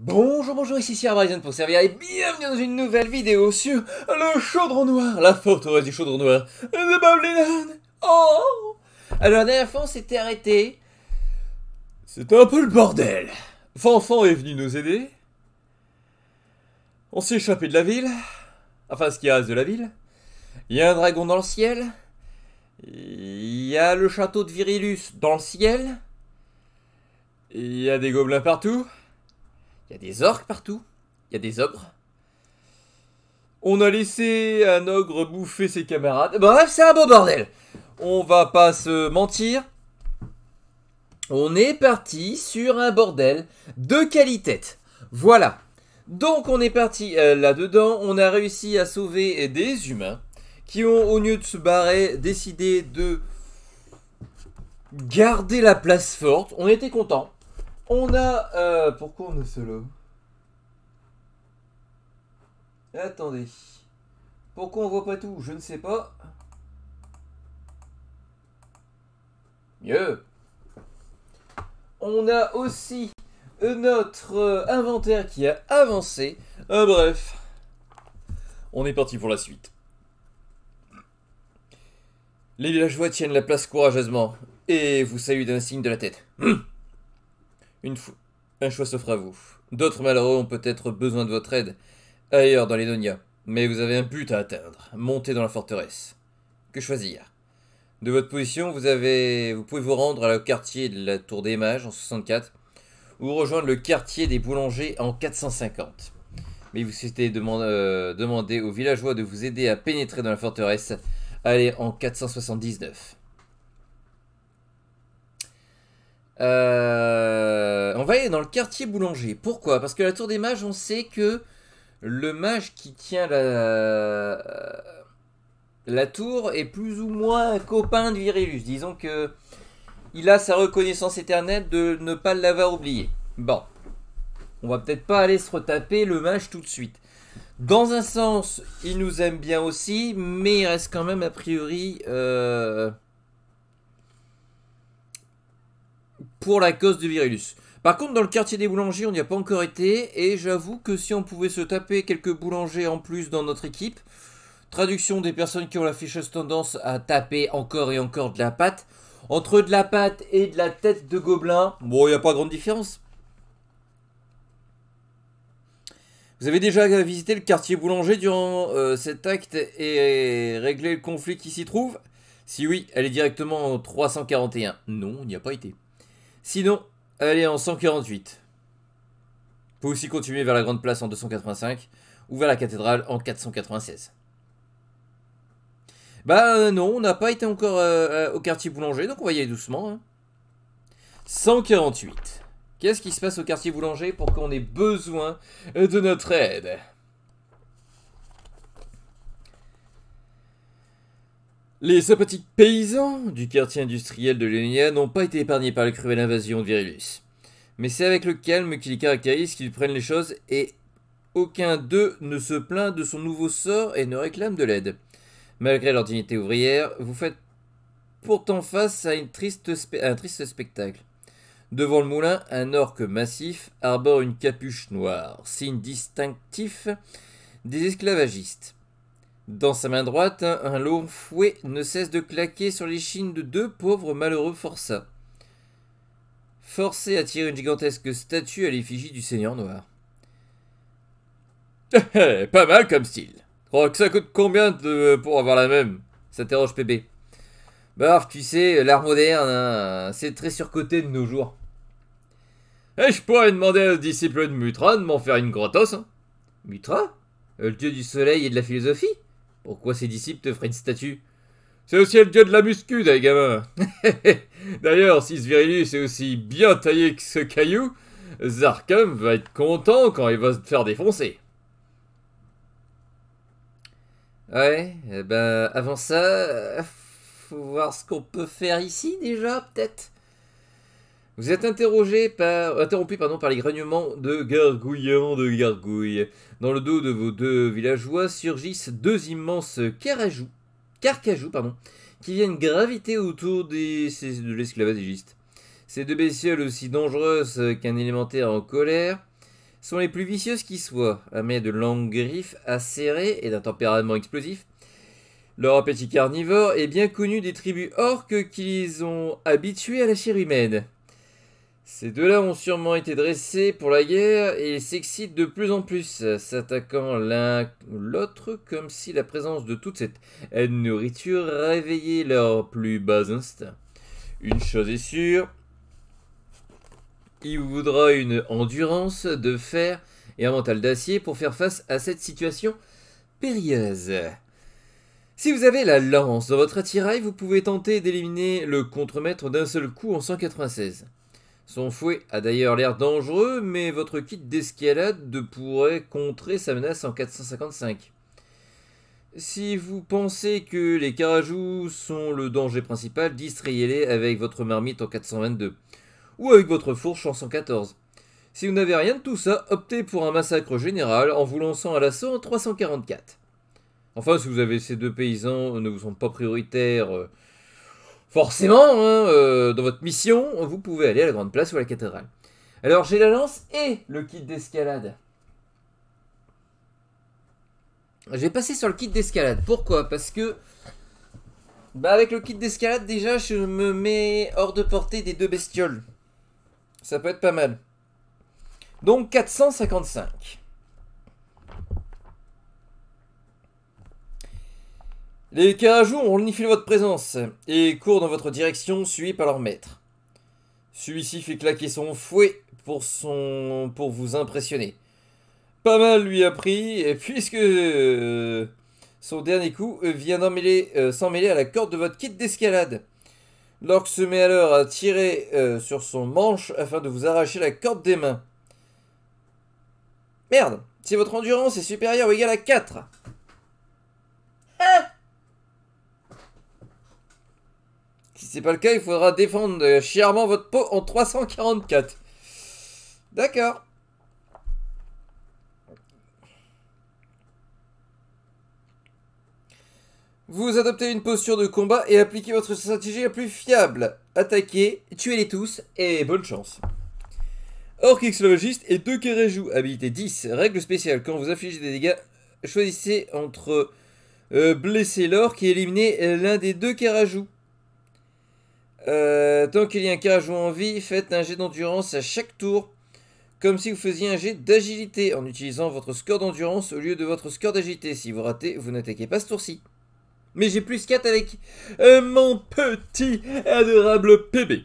Bonjour, bonjour, ici Sir Bryson pour servir et bienvenue dans une nouvelle vidéo sur le Chaudron Noir, la forteresse du Chaudron Noir de Bob Lennon. Oh! Alors la dernière fois on s'était arrêté. C'était un peu le bordel. Fanfan est venu nous aider. On s'est échappé de la ville. Enfin ce qui reste de la ville. Il y a un dragon dans le ciel. Il y a le château de Virilus dans le ciel. Il y a des gobelins partout. Il y a des orques partout. Il y a des ogres. On a laissé un ogre bouffer ses camarades. Bref, c'est un beau bordel. On va pas se mentir. On est parti sur un bordel de qualité. Voilà. Donc on est parti là-dedans. On a réussi à sauver des humains qui ont, au lieu de se barrer, décidé de garder la place forte. On était contents. On a... pourquoi on est solo? Attendez. Pourquoi on voit pas tout? Je ne sais pas. Mieux. On a aussi notre inventaire qui a avancé. Bref. On est parti pour la suite. Les villageois tiennent la place courageusement et vous saluent d'un signe de la tête. Un choix s'offre à vous. D'autres malheureux ont peut-être besoin de votre aide ailleurs dans l'Edonia, mais vous avez un but à atteindre, monter dans la forteresse. Que choisir? De votre position, vous pouvez vous rendre au quartier de la Tour des Mages en 64, ou rejoindre le quartier des Boulangers en 450. Mais vous souhaitez demander aux villageois de vous aider à pénétrer dans la forteresse, allez en 479. On va aller dans le quartier boulanger. Pourquoi? Parce que la Tour des Mages, on sait que le mage qui tient la tour est plus ou moins un copain de Virilus. Disons que il a sa reconnaissance éternelle de ne pas l'avoir oublié. Bon, on va peut-être pas aller se retaper le mage tout de suite. Dans un sens, il nous aime bien aussi, mais il reste quand même a priori pour la cause de Virilus. Par contre, dans le quartier des boulangers, on n'y a pas encore été, et j'avoue que si on pouvait se taper quelques boulangers en plus dans notre équipe, traduction des personnes qui ont la ficheuse tendance à taper encore et encore de la pâte, entre de la pâte et de la tête de gobelin, bon, il n'y a pas grande différence. Vous avez déjà visité le quartier boulanger durant cet acte et réglé le conflit qui s'y trouve? Si oui, allez directement en 341. Non, on n'y a pas été. Sinon, allez en 148. Vous pouvez aussi continuer vers la Grande Place en 285 ou vers la cathédrale en 496. Bah non, on n'a pas été encore au quartier boulanger, donc on va y aller doucement. Hein. 148. Qu'est-ce qui se passe au quartier boulanger pour qu'on ait besoin de notre aide? Les sympathiques paysans du quartier industriel de l'Edonia n'ont pas été épargnés par la cruelle invasion de Virilus. Mais c'est avec le calme qui les caractérise qu'ils prennent les choses et aucun d'eux ne se plaint de son nouveau sort et ne réclame de l'aide. Malgré leur dignité ouvrière, vous faites pourtant face à un triste spectacle. Devant le moulin, un orque massif arbore une capuche noire, signe distinctif des esclavagistes. Dans sa main droite, un long fouet ne cesse de claquer sur l'échine de deux pauvres malheureux forçats, forcés à tirer une gigantesque statue à l'effigie du Seigneur Noir. Pas mal comme style. Crois que ça coûte combien pour avoir la même? S'interroge PB. Bah, tu sais, l'art moderne, hein, c'est très surcoté de nos jours. Et je pourrais demander aux disciples de Mutra de m'en faire une gratos. Hein. Mutra? Le dieu du soleil et de la philosophie? Pourquoi ses disciples te feraient une statue? C'est aussi le dieu de la muscu, les gamins. D'ailleurs, si ce Virilus est aussi bien taillé que ce caillou, Zarkum va être content quand il va se faire défoncer. Ouais, ben avant ça, faut voir ce qu'on peut faire ici déjà, peut-être. Vous êtes interrompu par les grognements de gargouillants de gargouilles. Dans le dos de vos deux villageois surgissent deux immenses carcajous, qui viennent graviter autour de l'esclavagiste. Ces deux bestioles aussi dangereuses qu'un élémentaire en colère sont les plus vicieuses qui soient, armées de longues griffes acérées et d'un tempérament explosif. Leur appétit carnivore est bien connu des tribus orques qui les ont habitués à la chair humaine. Ces deux-là ont sûrement été dressés pour la guerre et s'excitent de plus en plus, s'attaquant l'un ou l'autre comme si la présence de toute cette nourriture réveillait leurs plus bas instincts. Une chose est sûre, il vous voudra une endurance de fer et un mental d'acier pour faire face à cette situation périlleuse. Si vous avez la lance dans votre attirail, vous pouvez tenter d'éliminer le contremaître d'un seul coup en 196. Son fouet a d'ailleurs l'air dangereux, mais votre kit d'escalade pourrait contrer sa menace en 455. Si vous pensez que les carajous sont le danger principal, distrayez-les avec votre marmite en 422, ou avec votre fourche en 114. Si vous n'avez rien de tout ça, optez pour un massacre général en vous lançant à l'assaut en 344. Enfin, si vous avez ces deux paysans ne vous sont pas prioritaires forcément, dans votre mission, vous pouvez aller à la grande place ou à la cathédrale. Alors, j'ai la lance et le kit d'escalade. Je vais passer sur le kit d'escalade. Pourquoi? Parce que, avec le kit d'escalade, déjà, je me mets hors de portée des deux bestioles. Ça peut être pas mal. Donc, 455. Les carajous ont reniflé votre présence et courent dans votre direction, suivis par leur maître. Celui-ci fait claquer son fouet pour vous impressionner. Pas mal lui a pris, puisque son dernier coup vient s'en mêler à la corde de votre kit d'escalade. L'orque se met alors à tirer sur son manche afin de vous arracher la corde des mains. Merde, si votre endurance est supérieure ou égale à 4. Ah! Si c'est pas le cas, il faudra défendre chèrement votre peau en 344. D'accord. Vous adoptez une posture de combat et appliquez votre stratégie la plus fiable. Attaquez, tuez-les tous et bonne chance. Orc esclavagiste et 2 carajous. Habilité 10. Règle spéciale. Quand vous infligez des dégâts, choisissez entre blesser l'orc et éliminer l'un des 2 carajous. Tant qu'il y a un carajou en vie, faites un jet d'endurance à chaque tour, comme si vous faisiez un jet d'agilité, en utilisant votre score d'endurance au lieu de votre score d'agilité. Si vous ratez, vous n'attaquez pas ce tour-ci. Mais j'ai plus 4 avec mon petit adorable PB.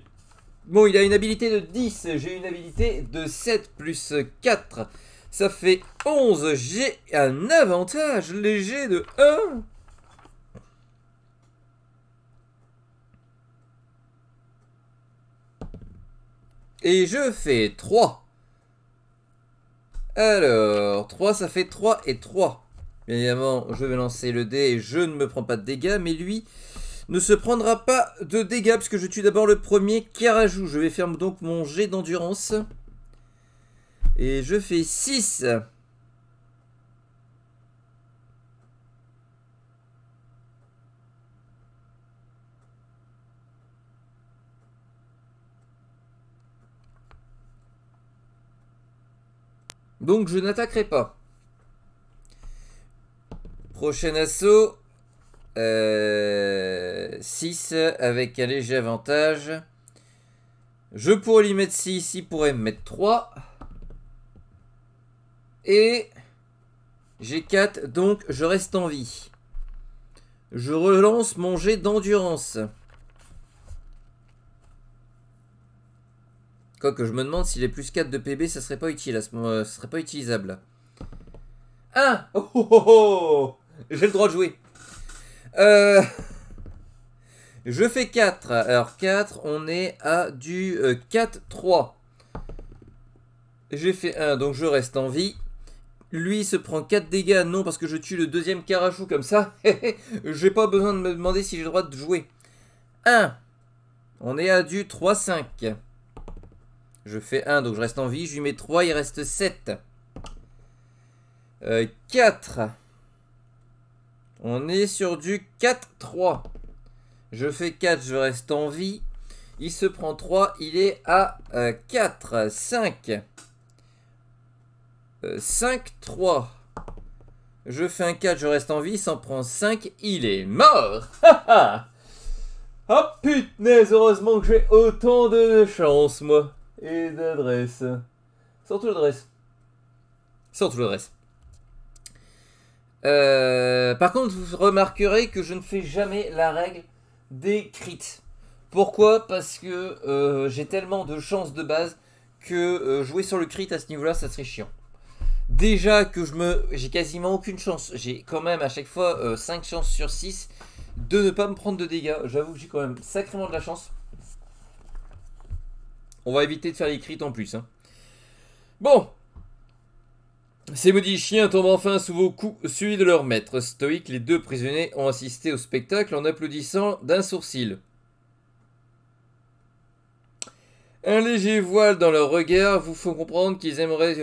Bon, il a une habilité de 10, j'ai une habilité de 7 plus 4. Ça fait 11, j'ai un avantage léger de 1. Et je fais 3. Alors, 3, ça fait 3 et 3. Bien évidemment, je vais lancer le dé et je ne me prends pas de dégâts, mais lui ne se prendra pas de dégâts puisque je tue d'abord le premier carajou. Je vais faire donc mon jet d'endurance. Et je fais 6. Donc je n'attaquerai pas. Prochain assaut. 6 avec un léger avantage. Je pourrais lui mettre 6, il pourrait me mettre 3. Et j'ai 4, donc je reste en vie. Je relance mon jet d'endurance. Quoique je me demande si les plus 4 de PB, ça serait pas utile à ce moment, ça serait pas utilisable. 1. Oh, oh, oh, oh. J'ai le droit de jouer. Je fais 4. Alors 4, on est à du 4-3. J'ai fait 1, donc je reste en vie. Lui se prend 4 dégâts, non parce que je tue le deuxième carachou comme ça. J'ai pas besoin de me demander si j'ai le droit de jouer. 1. On est à du 3-5. Je fais 1, donc je reste en vie. Je lui mets 3, il reste 7. 4. On est sur du 4-3. Je fais 4, je reste en vie. Il se prend 3, il est à 4. 5. 5-3. Je fais un 4, je reste en vie, s'en prend 5, il est mort. Oh punaise, heureusement que j'ai autant de chance, moi. Et d'adresse. Surtout l'adresse. Surtout l'adresse. Par contre, vous remarquerez que je ne fais jamais la règle des crits. Pourquoi? Parce que j'ai tellement de chances de base que jouer sur le crit à ce niveau-là, ça serait chiant. Déjà que j'ai quasiment aucune chance. J'ai quand même à chaque fois 5 chances sur 6 de ne pas me prendre de dégâts. J'avoue que j'ai quand même sacrément de la chance. On va éviter de faire les crits en plus. Hein. Bon. Ces maudits chiens tombent enfin sous vos coups, suivis de leur maître. Stoïques, les deux prisonniers ont assisté au spectacle en applaudissant d'un sourcil. Un léger voile dans leur regard vous font comprendre qu'ils aimeraient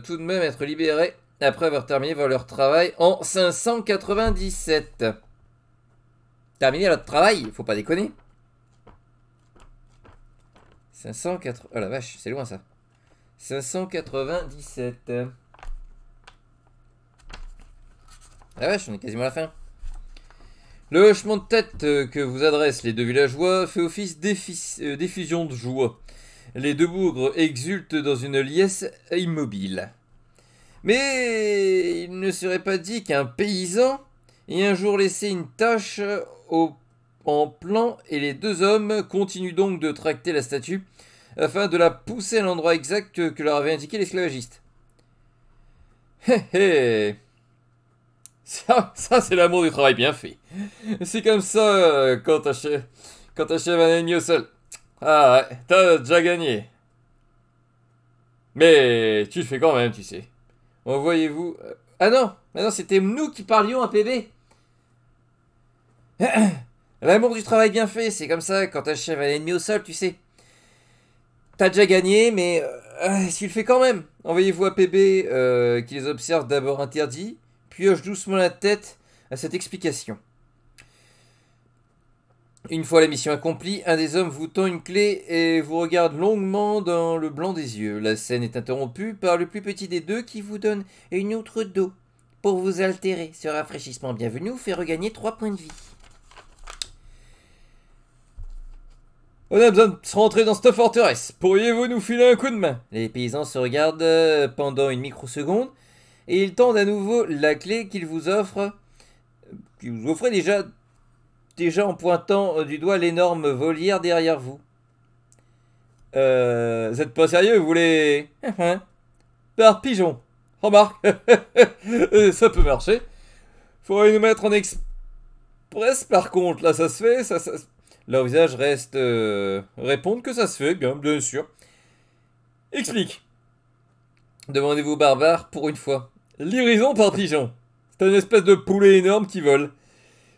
tout de même être libérés après avoir terminé leur travail en 597. Terminé leur travail, faut pas déconner. 580... Oh la vache, c'est loin ça. 597. Ah vache, on est quasiment à la fin. Le hochement de tête que vous adressent les deux villageois fait office d'effusion de joie. Les deux bougres exultent dans une liesse immobile. Mais il ne serait pas dit qu'un paysan ait un jour laissé une tâche en plan et les deux hommes continuent donc de tracter la statue afin de la pousser à l'endroit exact que leur avait indiqué l'esclavagiste. Hé hé. Ça c'est l'amour du travail bien fait. C'est comme ça quand t'achèves un ennemi au sol. Ah ouais, t'as déjà gagné. Mais tu le fais quand même, tu sais. Envoyez-vous... Ah non, c'était nous qui parlions à PB. L'amour du travail bien fait, c'est comme ça quand t'achèves un ennemi au sol, tu sais. T'as déjà gagné, mais tu le fais quand même. Envoyez-vous à PB qui les observe d'abord interdit, puis hoche doucement la tête à cette explication. Une fois la mission accomplie, un des hommes vous tend une clé et vous regarde longuement dans le blanc des yeux. La scène est interrompue par le plus petit des deux qui vous donne une outre d'eau pour vous altérer. Ce rafraîchissement bienvenu vous fait regagner 3 points de vie. On a besoin de se rentrer dans cette forteresse. Pourriez-vous nous filer un coup de main? Les paysans se regardent pendant une microseconde et ils tendent à nouveau la clé qu'ils vous offrent. Qu'ils vous offraient déjà en pointant du doigt l'énorme volière derrière vous. Vous êtes pas sérieux, vous voulez... Par pigeon. Remarque. Ça peut marcher. Faudrait nous mettre en express par contre. Là, ça se fait. Leur visage reste... répondre que ça se fait, bien sûr. Explique. Demandez-vous barbare pour une fois. Livraison par pigeon. C'est une espèce de poulet énorme qui vole.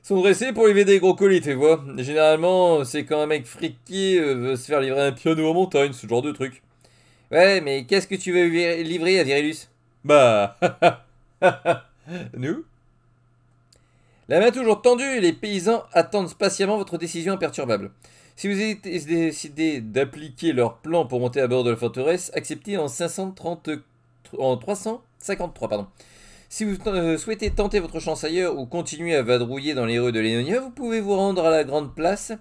Ils sont dressés pour livrer des gros colis, tu vois. Généralement, c'est quand un mec friqué veut se faire livrer un piano en montagne, ce genre de truc. Ouais, mais qu'est-ce que tu veux livrer à Virilus? Bah... Nous? La main toujours tendue, les paysans attendent patiemment votre décision imperturbable. Si vous avez décidé d'appliquer leur plan pour monter à bord de la forteresse, acceptez en 353, pardon. Si vous souhaitez tenter votre chance ailleurs ou continuer à vadrouiller dans les rues de Lénonia, vous pouvez vous rendre à la grande place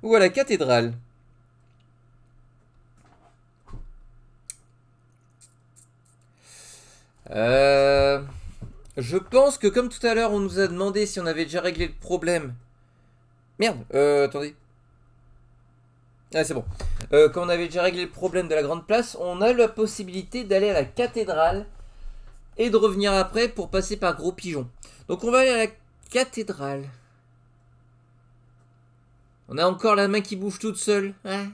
ou à la cathédrale. Je pense que comme tout à l'heure, on nous a demandé si on avait déjà réglé le problème. Merde, attendez. Ah, c'est bon. Quand on avait déjà réglé le problème de la grande place, on a la possibilité d'aller à la cathédrale et de revenir après pour passer par Gros Pigeon. Donc on va aller à la cathédrale. On a encore la main qui bouge toute seule. Ouais.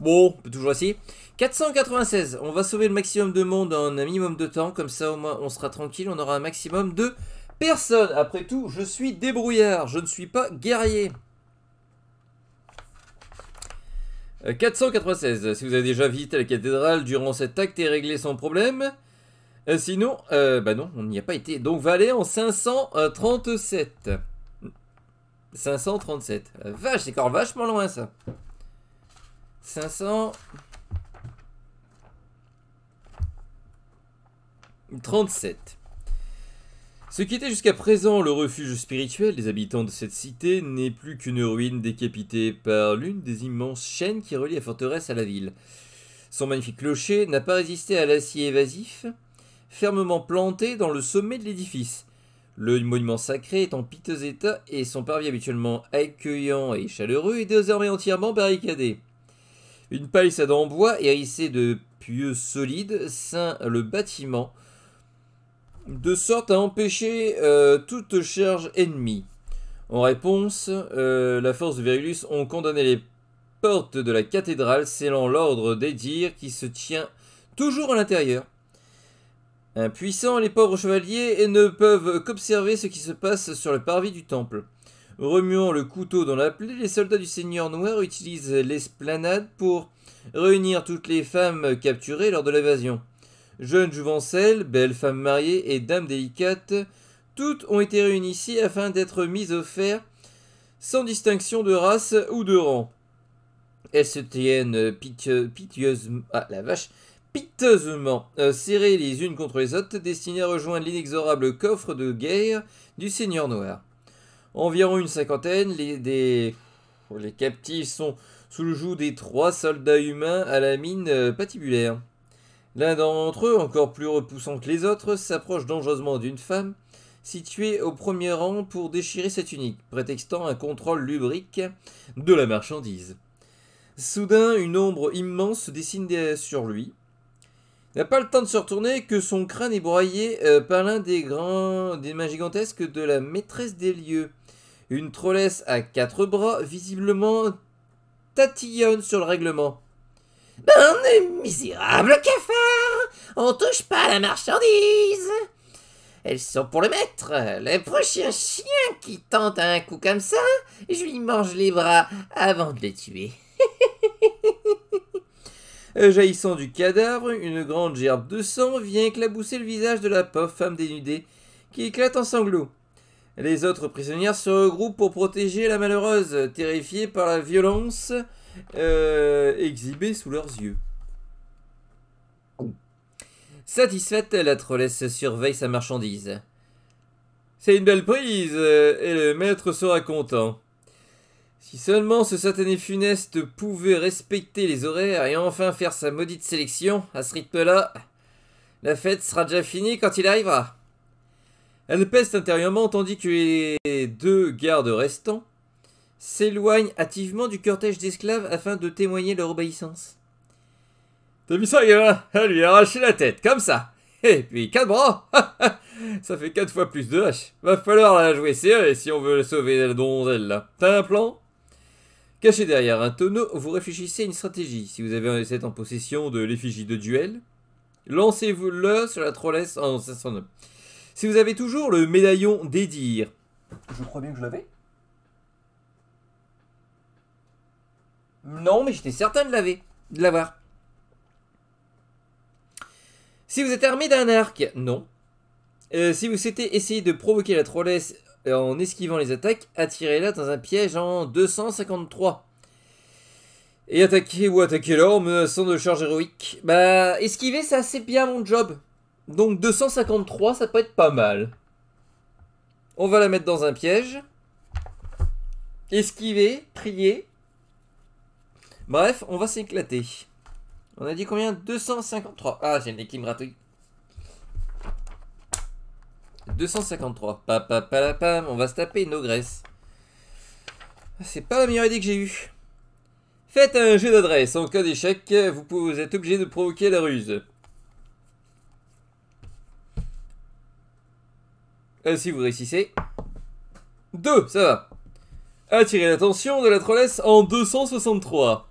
Bon, on peut toujours essayer. 496. On va sauver le maximum de monde en un minimum de temps. Comme ça, au moins, on sera tranquille. On aura un maximum de personnes. Après tout, je suis débrouillard. Je ne suis pas guerrier. 496. Si vous avez déjà visité la cathédrale durant cet acte et réglé son problème... sinon, bah non, on n'y a pas été. Donc, va aller en 537. 537. Vache, c'est encore vachement loin, ça. 500... 37. Ce qui était jusqu'à présent le refuge spirituel des habitants de cette cité n'est plus qu'une ruine décapitée par l'une des immenses chaînes qui relient la forteresse à la ville. Son magnifique clocher n'a pas résisté à l'acier évasif, fermement planté dans le sommet de l'édifice. Le monument sacré est en piteux état et son parvis habituellement accueillant et chaleureux est désormais entièrement barricadé. Une palissade en bois hérissée de pieux solides ceint le bâtiment, de sorte à empêcher toute charge ennemie. En réponse, la force de Virulus ont condamné les portes de la cathédrale, scellant l'ordre d'Edir qui se tient toujours à l'intérieur. Impuissants, les pauvres chevaliers ne peuvent qu'observer ce qui se passe sur le parvis du temple. Remuant le couteau dans la plaie, les soldats du Seigneur Noir utilisent l'esplanade pour réunir toutes les femmes capturées lors de l'évasion. Jeunes jouvencelles, belles femmes mariées et dames délicates, toutes ont été réunies ici afin d'être mises au fer sans distinction de race ou de rang. Elles se tiennent piteusement serrées les unes contre les autres, destinées à rejoindre l'inexorable coffre de guerre du Seigneur Noir. Environ une cinquantaine, les captifs sont sous le joug des 3 soldats humains à la mine patibulaire. L'un d'entre eux, encore plus repoussant que les autres, s'approche dangereusement d'une femme située au premier rang pour déchirer sa tunique, prétextant un contrôle lubrique de la marchandise. Soudain, une ombre immense se dessine sur lui. Il n'a pas le temps de se retourner que son crâne est broyé par l'un des mains gigantesques de la maîtresse des lieux. Une trollesse à 4 bras, visiblement tatillonne sur le règlement. « Bande misérable cafard, on touche pas à la marchandise. Elles sont pour le maître. Le prochain chien qui tente un coup comme ça, je lui mange les bras avant de le tuer. » Jaillissant du cadavre, une grande gerbe de sang vient éclabousser le visage de la pauvre femme dénudée, qui éclate en sanglots. Les autres prisonnières se regroupent pour protéger la malheureuse, terrifiée par la violence exhibée sous leurs yeux. Satisfaite, la trollesse surveille sa marchandise. C'est une belle prise, et le maître sera content. Si seulement ce satané funeste pouvait respecter les horaires et enfin faire sa maudite sélection, à ce rythme-là, la fête sera déjà finie quand il arrivera. Elle peste intérieurement tandis que les 2 gardes restants s'éloignent hâtivement du cortège d'esclaves afin de témoigner leur obéissance. T'as vu ça, gamin? Elle lui a arraché la tête, comme ça. Et puis 4 bras. Ça fait 4 fois plus de haches. Va falloir la jouer serrée si on veut sauver la donzelle là. T'as un plan? Caché derrière un tonneau, vous réfléchissez à une stratégie. Si vous avez cette en possession de l'effigie de duel, lancez-vous-le sur la trollesse en 509. Si vous avez toujours le médaillon d'Edir, je crois bien que je l'avais. Non, mais j'étais certain de l'avoir. Si vous êtes armé d'un arc, non. Si vous souhaitez essayer de provoquer la trollesse en esquivant les attaques, attirez-la dans un piège en 253. Et attaquez-la en menaçant de charge héroïque. Bah, esquiver, c'est assez bien mon job. Donc 253, ça peut être pas mal. On va la mettre dans un piège. Esquiver, prier. Bref, on va s'éclater. On a dit combien? 253. Ah, j'ai une équipe qui me ratouille. 253. Papapalapam, on va se taper une ogresse. C'est pas la meilleure idée que j'ai eue. Faites un jet d'adresse. En cas d'échec, vous êtes obligé de provoquer la ruse. Si vous réussissez. 2, ça va. Attirez l'attention de la trollesse en 263.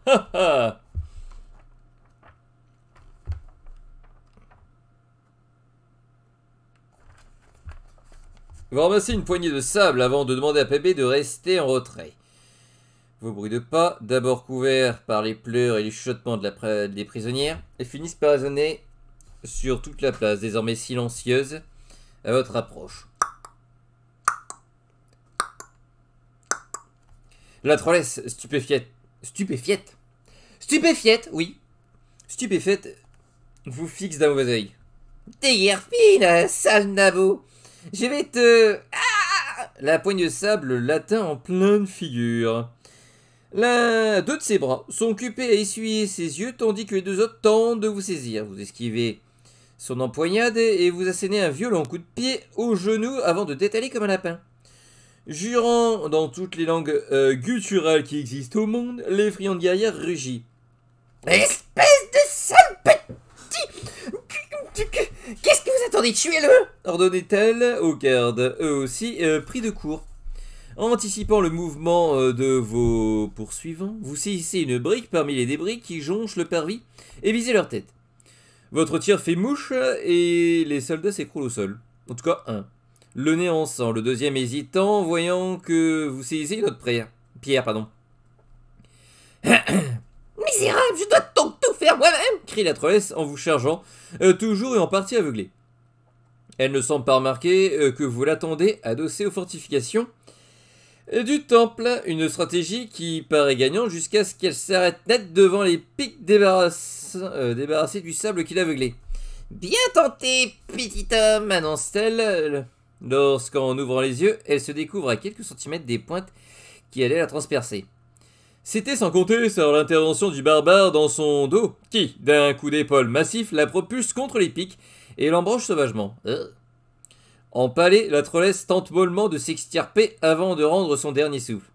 Vous ramassez une poignée de sable avant de demander à Pébé de rester en retrait. Vos bruits de pas, d'abord couverts par les pleurs et les chuchotements des prisonnières, et finissent par résonner sur toute la place, désormais silencieuse, à votre approche. La trollesse, stupéfiette, oui, stupéfiette, vous fixe d'un mauvais œil. Déguerpine, sale nabo. Je vais te... Ah, la poigne de sable l'atteint en pleine figure. L'un, deux de ses bras sont occupés à essuyer ses yeux tandis que les deux autres tentent de vous saisir. Vous esquivez son empoignade et vous assénez un violent coup de pied au genou avant de détaler comme un lapin. Jurant dans toutes les langues gutturales qui existent au monde, l'effrayante guerrière rugit. Espèce de sale petit! Qu'est-ce que vous attendez? Tuez-le! Ordonnait-elle aux gardes, eux aussi pris de court. Anticipant le mouvement de vos poursuivants, vous saisissez une brique parmi les débris qui jonchent le parvis et visez leur tête. Votre tir fait mouche et les soldats s'écroulent au sol. En tout cas, un. Le nez en sang, le deuxième hésitant, voyant que vous saisissez une autre pierre. Misérable, je dois donc tout faire moi-même! Crie la trollesse en vous chargeant, toujours et en partie aveuglée. Elle ne semble pas remarquer que vous l'attendez adossé aux fortifications du temple, une stratégie qui paraît gagnante jusqu'à ce qu'elle s'arrête net devant les pics débarrassés du sable qui l'aveuglait. Bien tenté, petit homme, annonce-t-elle, lorsqu'en ouvrant les yeux, elle se découvre à quelques centimètres des pointes qui allaient la transpercer. C'était sans compter sur l'intervention du barbare dans son dos, qui, d'un coup d'épaule massif, la propulse contre les pics et l'embranche sauvagement. Empalée, la trollesse tente mollement de s'extirper avant de rendre son dernier souffle.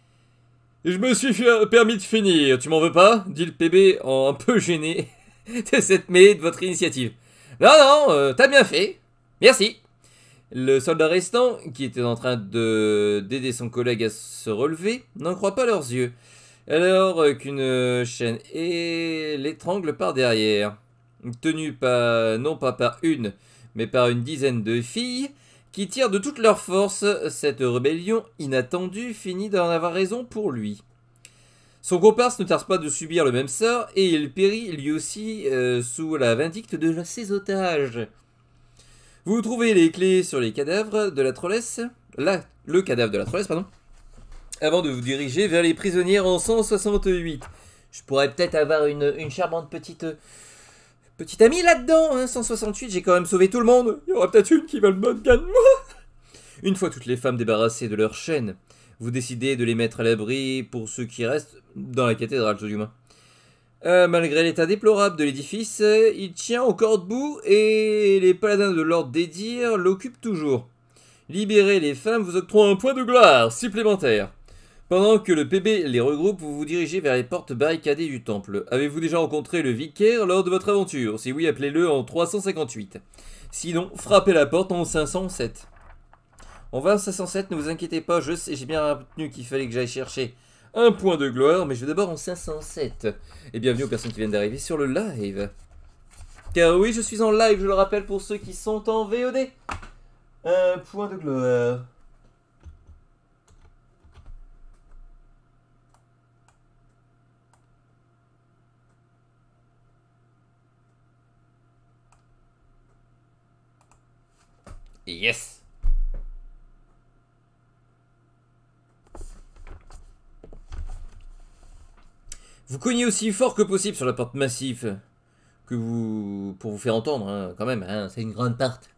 « Je me suis permis de finir, tu m'en veux pas ?» dit le PB en un peu gêné de cette mêlée de votre initiative. « Non, t'as bien fait. Merci. » Le soldat restant, qui était en train d'aider son collègue à se relever, n'en croit pas leurs yeux, alors qu'une chaîne l'étrangle par derrière, tenue non pas par une, mais par une dizaine de filles, qui tirent de toute leur force. Cette rébellion inattendue finit d'en avoir raison pour lui. Son comparse ne tarde pas de subir le même sort, et il périt lui aussi sous la vindicte de ses otages. Vous trouvez les clés sur les cadavres de la trollesse, le cadavre de la trollesse, pardon, avant de vous diriger vers les prisonnières en 168. Je pourrais peut-être avoir une charmante petite amie là-dedans, hein, 168, j'ai quand même sauvé tout le monde. Il y aura peut-être une qui va le mode de moi. Une fois toutes les femmes débarrassées de leurs chaînes, vous décidez de les mettre à l'abri pour ceux qui restent dans la cathédrale, tout du moins. Malgré l'état déplorable de l'édifice, il tient encore debout et les paladins de l'ordre des dires l'occupent toujours. Libérer les femmes vous octroie un point de gloire supplémentaire. Pendant que le PB les regroupe, vous vous dirigez vers les portes barricadées du temple. Avez-vous déjà rencontré le vicaire lors de votre aventure? Si oui, appelez-le en 358. Sinon, frappez la porte en 507. On va en 507, ne vous inquiétez pas, je sais, j'ai bien retenu qu'il fallait que j'aille chercher un point de gloire, mais je vais d'abord en 507. Et bienvenue aux personnes qui viennent d'arriver sur le live. Car oui, je suis en live, je le rappelle pour ceux qui sont en VOD. Un point de gloire. Yes. Vous cognez aussi fort que possible sur la porte massive pour vous faire entendre, hein, quand même, hein, c'est une grande porte.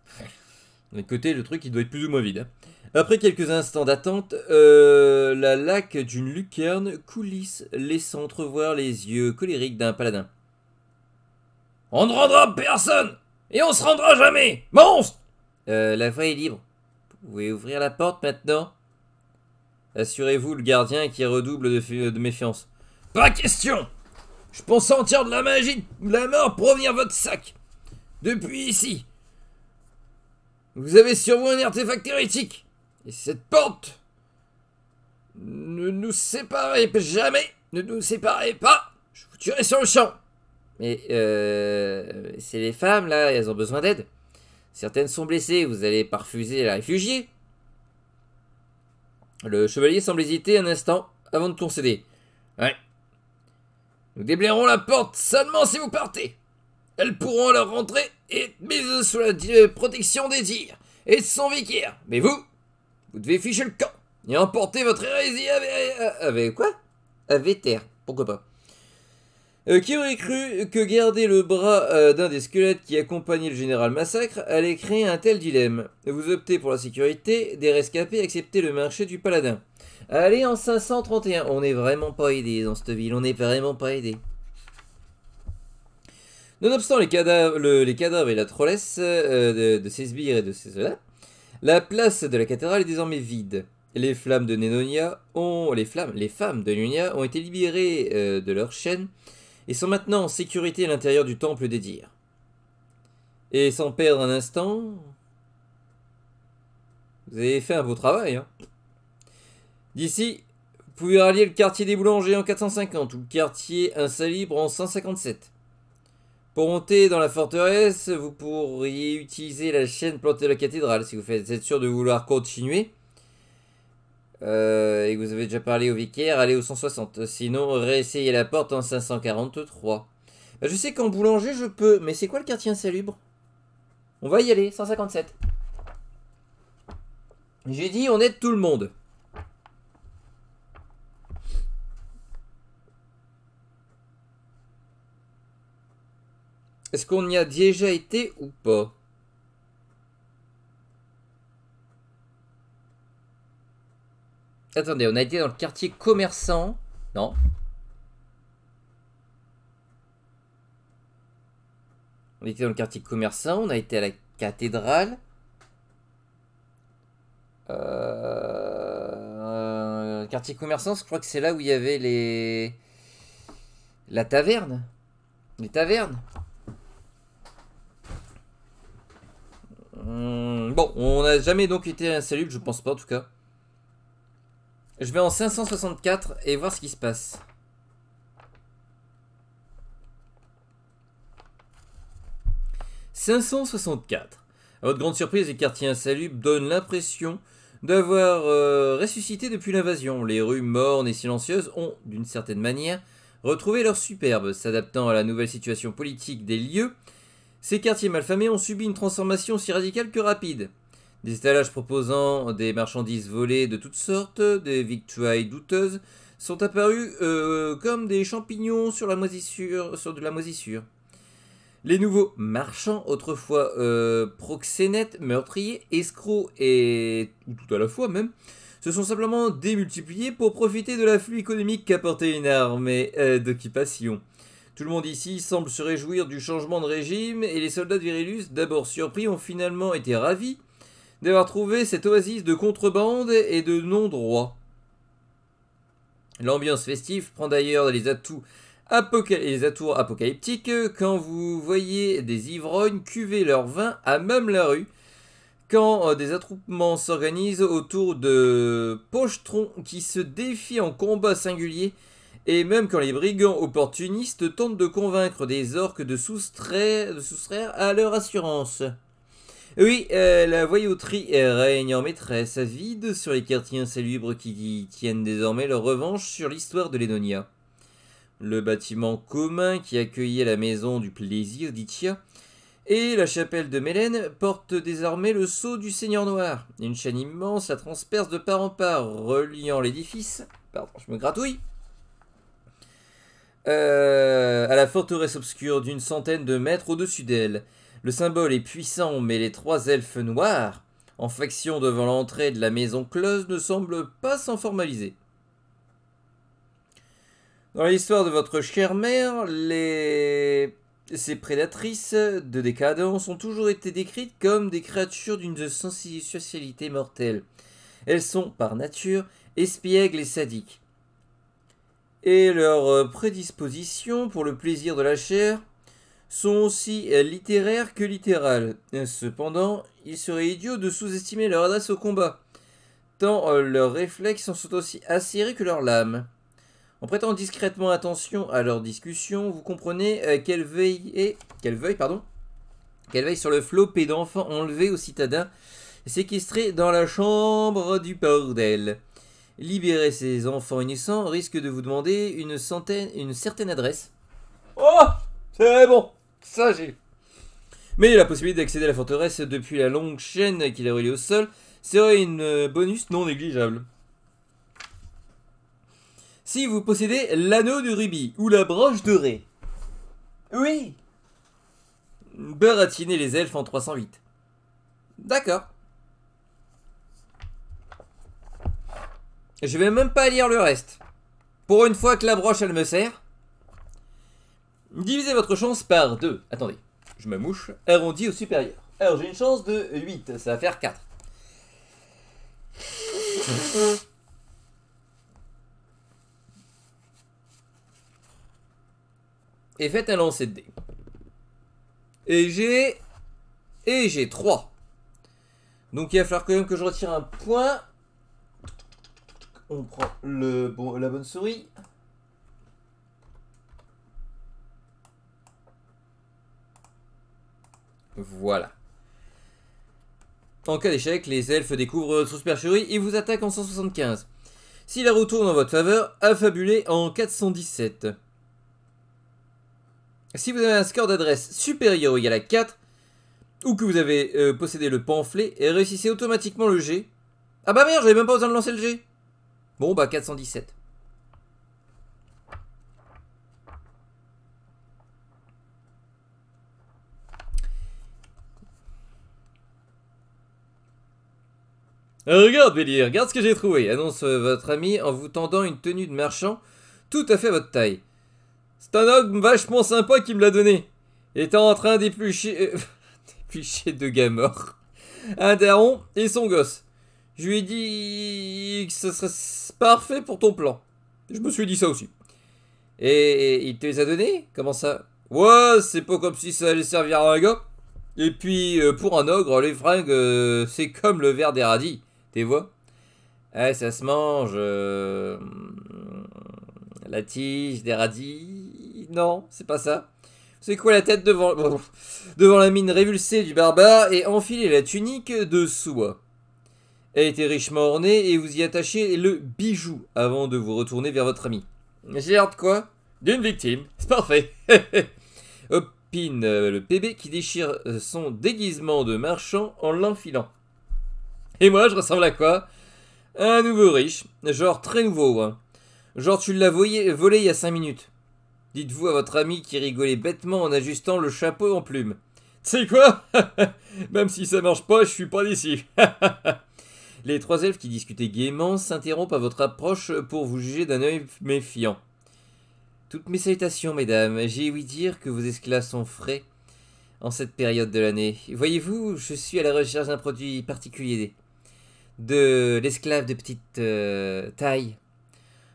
De côté, le truc il doit être plus ou moins vide. Hein. Après quelques instants d'attente, la laque d'une lucarne coulisse, laissant entrevoir les yeux colériques d'un paladin. On ne rendra personne et on se rendra jamais, monstre. La voie est libre. Vous pouvez ouvrir la porte maintenant. Assurez-vous, le gardien qui redouble de méfiance. Pas question. Je pense sentir de la magie de la mort provenir votre sac. Depuis ici. Vous avez sur vous un artefact hérétique. Et cette porte... Ne nous séparez jamais. Ne nous séparez pas. Je vous tuerai sur le champ. Mais c'est les femmes là, elles ont besoin d'aide. Certaines sont blessées, vous allez pas refuser la réfugier. Le chevalier semble hésiter un instant avant de concéder. Ouais. Nous déblayerons la porte seulement si vous partez. Elles pourront alors rentrer et être mises sous la protection des dires et de son vicaire. Mais vous devez ficher le camp et emporter votre hérésie avec quoi? À Véter, pourquoi pas. Qui aurait cru que garder le bras d'un des squelettes qui accompagnait le général Massacre allait créer un tel dilemme? Vous optez pour la sécurité des rescapés, acceptez le marché du paladin. Allez, en 531, on n'est vraiment pas aidé dans cette ville, on n'est vraiment pas aidé. Nonobstant les cadavres et la trollesse de ces sbires et de ces ceux-là, la place de la cathédrale est désormais vide. Les femmes de Nénonia ont été libérées de leurs chaînes et sont maintenant en sécurité à l'intérieur du temple des dires. Et sans perdre un instant, vous avez fait un beau travail, hein. D'ici, vous pouvez rallier le quartier des boulangers en 450 ou le quartier insalubre en 157. Pour monter dans la forteresse, vous pourriez utiliser la chaîne plantée de la cathédrale si vous êtes sûr de vouloir continuer. Et que vous avez déjà parlé au vicaire, allez au 160. Sinon, réessayez la porte en 543. Je sais qu'en boulanger, je peux. Mais c'est quoi le quartier insalubre? On va y aller, 157. J'ai dit, on aide tout le monde. Est-ce qu'on y a déjà été ou pas? Attendez, on a été dans le quartier commerçant. Non. On était dans le quartier commerçant, on a été à la cathédrale. Quartier commerçant, je crois que c'est là où il y avait la taverne. Les tavernes. Bon, on n'a jamais donc été insalubre, je pense pas en tout cas. Je vais en 564 et voir ce qui se passe. « 564. À votre grande surprise, les quartiers insalubres donnent l'impression d'avoir ressuscité depuis l'invasion. Les rues mornes et silencieuses ont, d'une certaine manière, retrouvé leur superbe. S'adaptant à la nouvelle situation politique des lieux, ces quartiers malfamés ont subi une transformation aussi radicale que rapide. Des étalages proposant des marchandises volées de toutes sortes, des victuailles douteuses, sont apparus comme des champignons sur de la moisissure. Les nouveaux marchands, autrefois proxénètes, meurtriers, escrocs et tout à la fois même, se sont simplement démultipliés pour profiter de l'afflux économique qu'apportait une armée d'occupation. Tout le monde ici semble se réjouir du changement de régime et les soldats de Virilus, d'abord surpris, ont finalement été ravis d'avoir trouvé cette oasis de contrebande et de non-droit. L'ambiance festive prend d'ailleurs les atours apocalyptiques quand vous voyez des ivrognes cuver leur vin à même la rue, quand des attroupements s'organisent autour de pochetrons qui se défient en combat singulier, et même quand les brigands opportunistes tentent de convaincre des orques de soustraire à leur assurance. Oui, la voyauterie règne en maîtresse, vide sur les quartiers insalubres qui tiennent désormais leur revanche sur l'histoire de l'Enonia. Le bâtiment commun qui accueillait la maison du plaisir d'Itia et la chapelle de Mélène porte désormais le sceau du Seigneur Noir. Une chaîne immense la transperce de part en part, reliant l'édifice, pardon, je me gratouille, à la forteresse obscure d'une centaine de mètres au-dessus d'elle. Le symbole est puissant, mais les trois elfes noirs, en faction devant l'entrée de la maison close, ne semblent pas s'en formaliser. Dans l'histoire de votre chère mère, ces prédatrices de décadence ont toujours été décrites comme des créatures d'une sensualité mortelle. Elles sont, par nature, espiègles et sadiques. Et leurs prédispositions pour le plaisir de la chair sont aussi littéraires que littérales. Cependant, il serait idiot de sous-estimer leur adresse au combat, tant leurs réflexes sont aussi acérés que leurs lames. En prêtant discrètement attention à leurs discussions, vous comprenez qu'elles veillent sur le flopé d'enfants enlevés aux citadins, séquestrés dans la chambre du bordel. Libérer ces enfants innocents risque de vous demander une certaine adresse. Oh, c'est bon, ça j'ai. Mais la possibilité d'accéder à la forteresse depuis la longue chaîne qui la relie au sol serait une bonus non négligeable. Si vous possédez l'anneau de rubis ou la broche dorée, Oui. Baratiner les elfes en 308. D'accord. Je vais même pas lire le reste. Pour une fois que la broche elle me sert. Divisez votre chance par 2. Attendez, je me mouche. Arrondi au supérieur. Alors j'ai une chance de 8, ça va faire 4. Et faites un lancer de dés. Et j'ai 3. Donc il va falloir quand même que je retire un point. On prend la bonne souris. Voilà. En cas d'échec, les elfes découvrent votre supercherie et vous attaquent en 175. Si la retourne en votre faveur, affabulez en 417. Si vous avez un score d'adresse supérieur ou égal à 4, ou que vous avez possédé le pamphlet, et réussissez automatiquement le G. Ah bah merde, j'avais même pas besoin de lancer le G. Bon bah 417. Regarde Bélier, regarde ce que j'ai trouvé, annonce votre ami en vous tendant une tenue de marchand tout à fait à votre taille. C'est un homme vachement sympa qui me l'a donné. Il était en train d'éplucher d'éplucher deux gars morts. Un daron et son gosse. Je lui ai dit que ce serait parfait pour ton plan. Je me suis dit ça aussi. Et il te les a donnés? Comment ça? Ouais, c'est pas comme si ça allait servir à un gars. Et puis, pour un ogre, les fringues, c'est comme le verre des radis. Tu vois? Ouais, ça se mange. La tige des radis. Non, c'est pas ça. C'est quoi la tête devant la mine révulsée du barbare et enfiler la tunique de soie. Elle était richement ornée et vous y attachez le bijou avant de vous retourner vers votre ami. J'ai l'air de quoi? D'une victime. C'est parfait. Opine le PB qui déchire son déguisement de marchand en l'enfilant. Et moi, je ressemble à quoi? Un nouveau riche. Genre très nouveau, hein. Genre tu l'as volé il y a 5 minutes. Dites-vous à votre ami qui rigolait bêtement en ajustant le chapeau en plume. Tu sais quoi? Même si ça marche pas, je suis pas d'ici. Les trois elfes qui discutaient gaiement s'interrompent à votre approche pour vous juger d'un œil méfiant. Toutes mes salutations, mesdames. J'ai ouï dire que vos esclaves sont frais en cette période de l'année. Voyez-vous, je suis à la recherche d'un produit particulier. De l'esclave de petite taille.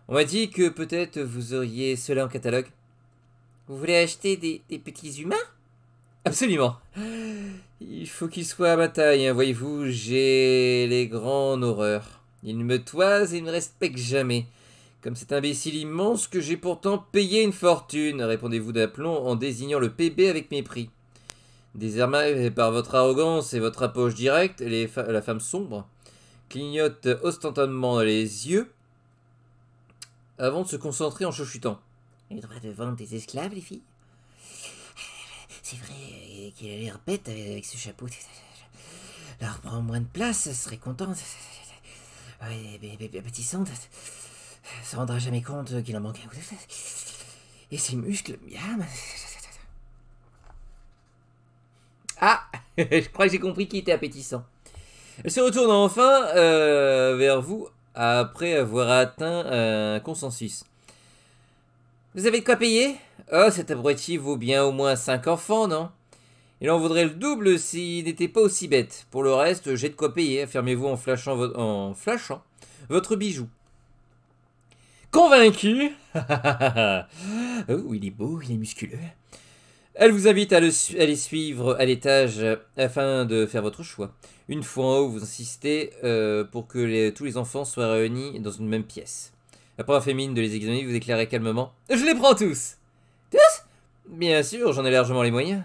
On m'a dit que peut-être vous auriez cela en catalogue. Vous voulez acheter des petits humains? Absolument. Il faut qu'ils soient à ma taille, hein. Voyez-vous, j'ai les grandes horreurs. Ils me toisent et ne me respectent jamais. Comme cet imbécile immense que j'ai pourtant payé une fortune, répondez-vous d'aplomb en désignant le PB avec mépris. Désarmé par votre arrogance et votre approche directe, la femme sombre clignote ostentamment les yeux avant de se concentrer en chuchotant. Le droit de vendre des esclaves, les filles? C'est vrai qu'il a l'air bête avec ce chapeau. Alors prends moins de place, ça serait content. Appétissante. Ça rendra jamais compte qu'il en manque un. Et ses muscles, miam. Ah, je crois que j'ai compris qui était appétissant. Elle se retourne enfin vers vous après avoir atteint un consensus. Vous avez de quoi payer? Oh, cet abruti vaut bien au moins 5 enfants, non? Il en vaudrait le double s'il n'était pas aussi bête. Pour le reste, j'ai de quoi payer, affirmez-vous en flashant votre bijou. Convaincu? Oh, il est beau, il est musculeux. Elle vous invite à les suivre à l'étage afin de faire votre choix. Une fois en haut, vous insistez pour que tous les enfants soient réunis dans une même pièce. Après avoir fait mine de les examiner, vous déclarez calmement « Je les prends tous !»« Tous ?» ?»« Bien sûr, j'en ai largement les moyens.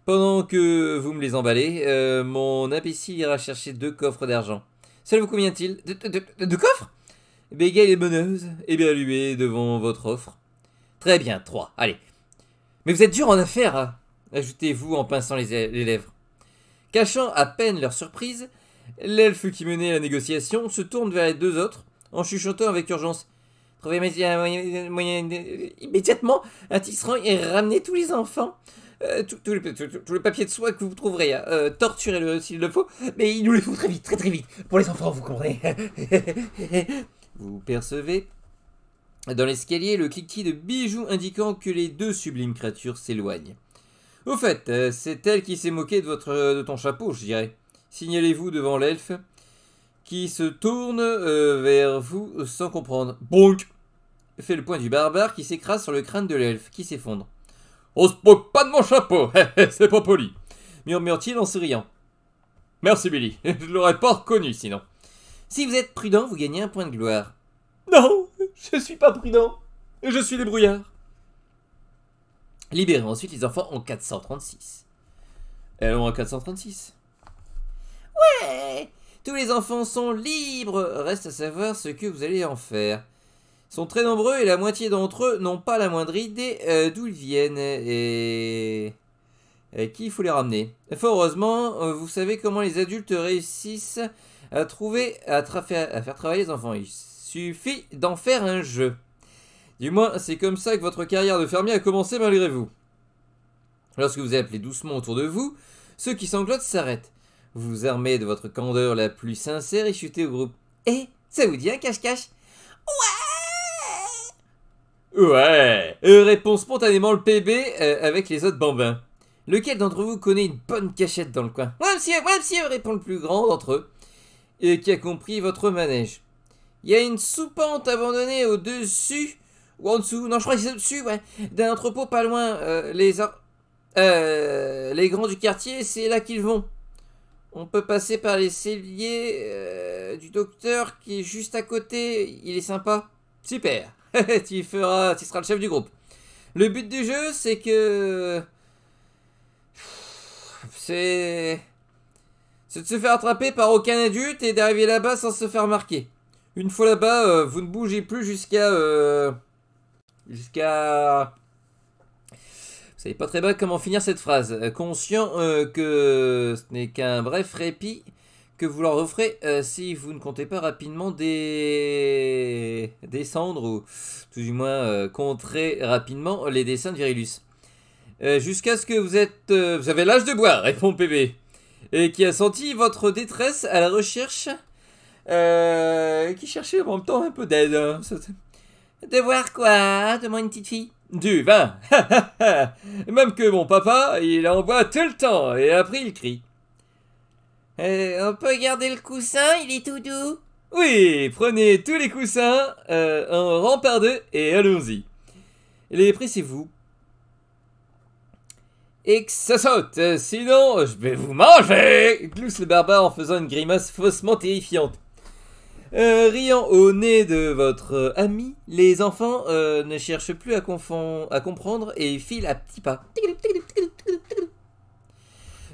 Pendant que vous me les emballez, mon imbécile ira chercher 2 coffres d'argent. Cela vous convient-il? Deux coffres ?» Bégaye les boneuses, éberluées devant votre offre. Très bien, 3, allez. Mais vous êtes dur en affaires, hein, ajoutez-vous en pinçant les lèvres. Cachant à peine leur surprise, l'elfe qui menait la négociation se tourne vers les 2 autres en chuchotant avec urgence. Trouvez immédiatement un tisserand et ramenez tous les enfants. Tous les papiers de soie que vous trouverez. Torturez-le s'il le faut. Mais il nous les faut très vite, très vite. Pour les enfants, vous comprenez. Vous percevez dans l'escalier le cliquetis de bijoux indiquant que les deux sublimes créatures s'éloignent. Au fait, c'est elle qui s'est moquée de ton chapeau, je dirais. Signalez-vous devant l'elfe qui se tourne vers vous sans comprendre. Bonk! Fait le point du barbare qui s'écrase sur le crâne de l'elfe qui s'effondre. On se moque pas de mon chapeau, c'est pas poli, murmure-t-il en souriant. Merci Billy, je l'aurais pas reconnu sinon. Si vous êtes prudent, vous gagnez un point de gloire. Non, je suis pas prudent, je suis débrouillard. Libérez ensuite les enfants en 436. Allons en 436. Ouais! Tous les enfants sont libres. Reste à savoir ce que vous allez en faire. Ils sont très nombreux et la moitié d'entre eux n'ont pas la moindre idée d'où ils viennent et qui il faut les ramener. Fort heureusement, vous savez comment les adultes réussissent à faire travailler les enfants. Il suffit d'en faire un jeu. Du moins, c'est comme ça que votre carrière de fermier a commencé malgré vous. Lorsque vous appelez doucement autour de vous, ceux qui sanglotent s'arrêtent. Vous vous armez de votre candeur la plus sincère et chutez au groupe. Eh, ça vous dit un cache-cache? Ouais, répond spontanément le PB avec les autres bambins. Lequel d'entre vous connaît une bonne cachette dans le coin? Moi monsieur, répond le plus grand d'entre eux, qui a compris votre manège. Il y a une soupente abandonnée au-dessus, ou en dessous, non je crois que c'est au-dessus, ouais, d'un entrepôt pas loin. Les grands du quartier, c'est là qu'ils vont. On peut passer par les celliers du docteur qui est juste à côté, il est sympa. Super. Tu seras le chef du groupe. Le but du jeu, c'est que... C'est de se faire attraper par aucun adulte et d'arriver là-bas sans se faire marquer. Une fois là-bas, vous ne bougez plus jusqu'à... Vous savez pas très bien comment finir cette phrase. Conscient que ce n'est qu'un bref répit que vous leur offrez si vous ne comptez pas rapidement descendre ou tout du moins contrer rapidement les dessins de Virilus. Jusqu'à ce que vous avez l'âge de boire, répond PB, et qui a senti votre détresse à la recherche, qui cherchait en même temps un peu d'aide. Hein. De boire quoi? Demande une petite fille. Du vin. Même que mon papa, il en boit tout le temps, et après il crie. On peut garder le coussin, il est tout doux. Oui, prenez tous les coussins en rang par deux et allons-y. Les pressez-vous. Et que ça saute, sinon je vais vous manger, glousse le barbare en faisant une grimace faussement terrifiante. Riant au nez de votre ami, les enfants ne cherchent plus à comprendre et filent à petits pas.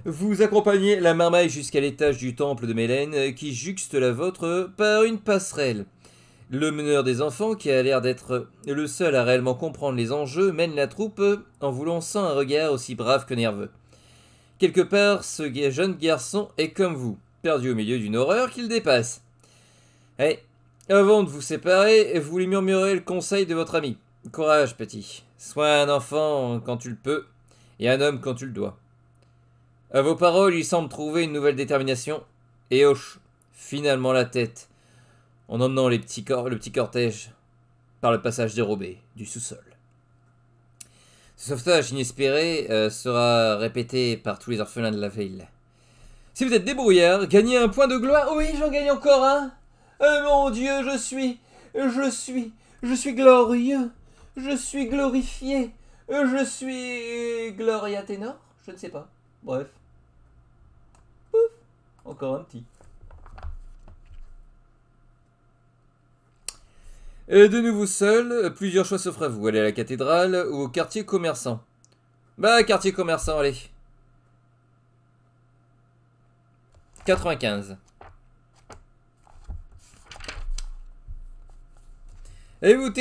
Vous accompagnez la marmaille jusqu'à l'étage du temple de Mélène qui juxte la vôtre par une passerelle. Le meneur des enfants, qui a l'air d'être le seul à réellement comprendre les enjeux, mène la troupe en vous lançant un regard aussi brave que nerveux. Quelque part, ce jeune garçon est comme vous, perdu au milieu d'une horreur qu'il dépasse. Hey, avant de vous séparer, vous lui murmurez le conseil de votre ami. Courage, petit. Sois un enfant quand tu le peux, et un homme quand tu le dois. À vos paroles, il semble trouver une nouvelle détermination, et hoche finalement la tête, en emmenant le petit cortège par le passage dérobé du sous-sol. Ce sauvetage inespéré sera répété par tous les orphelins de la ville. Si vous êtes débrouillard, gagnez un point de gloire. Oui, j'en gagne encore un. Mon Dieu, je suis glorieux. Je suis glorifié. Je suis Gloria Ténor. Je ne sais pas. Bref. Pouf. Encore un petit. De nouveau seul, plusieurs choix s'offrent à vous. Allez à la cathédrale ou au quartier commerçant. Bah, quartier commerçant, allez. 95. Avez-vous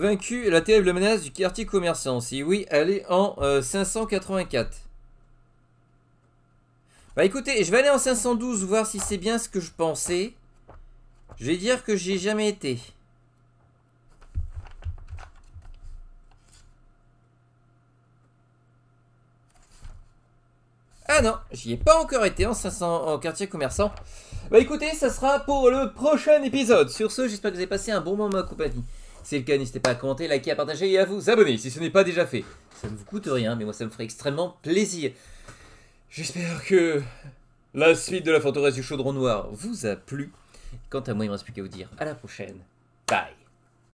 vaincu la terrible menace du quartier commerçant? Si oui, allez en 584. Bah écoutez, je vais aller en 512 voir si c'est bien ce que je pensais. Je vais dire que j'y ai jamais été. Ah non, j'y ai pas encore été en quartier commerçant. Bah écoutez, ça sera pour le prochain épisode. Sur ce, j'espère que vous avez passé un bon moment à ma compagnie. Si c'est le cas, n'hésitez pas à commenter, liker, à partager et à vous abonner si ce n'est pas déjà fait. Ça ne vous coûte rien, mais moi ça me ferait extrêmement plaisir. J'espère que la suite de la forteresse du chaudron noir vous a plu. Quant à moi, il ne me reste plus qu'à vous dire à la prochaine. Bye.